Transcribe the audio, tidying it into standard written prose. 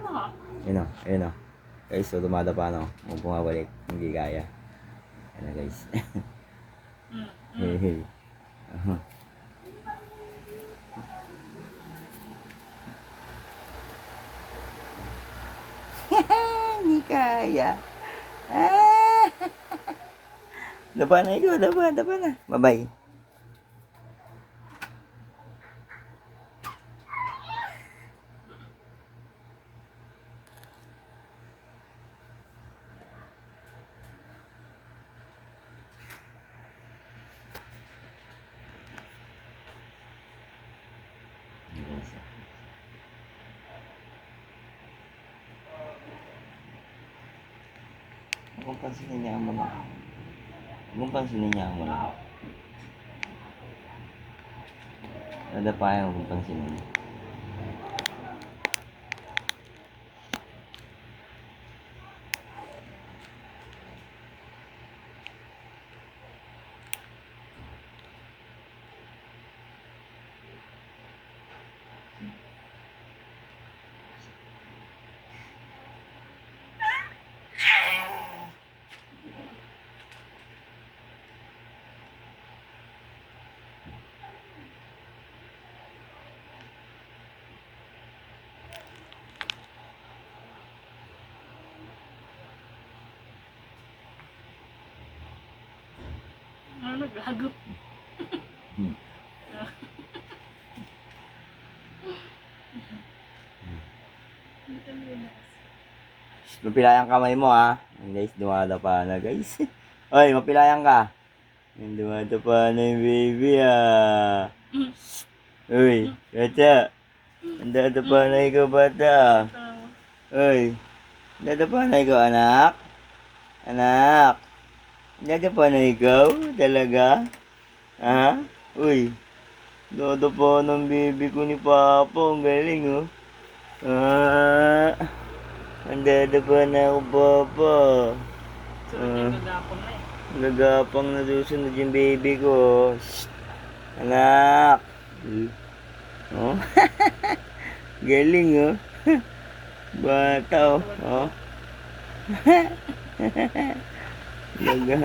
Ayun o, ayun o. Guys, so dumada pa no. Kung bumabalik, hindi kaya. Ayun na guys. Hey, hey. Hindi kaya. Dapa na ikaw, dapa na. Bye-bye. Kung pansinin niya mo na. Kung pansinin niya mo na. Nadapayan kung pansinin niya. Naghagop. Mapilayang kamay mo ha. Guys, dumadapa na guys. Oy, mapilayang ka. Dumadapa na yung baby ah. Uy, bata. Dadapa na ikaw bata. Uy, dadapa na ikaw anak. Anak. Dadapa na ikaw talaga. Ha? Uy, dadapa ng baby ko ni Papa. Ang galing oh. Ang dadapa na ako Papa. Gagapon na eh. Nagapang na susunod yung baby ko. Shh. Anak. Oh. Galing oh. Bata oh. Oh. Laga.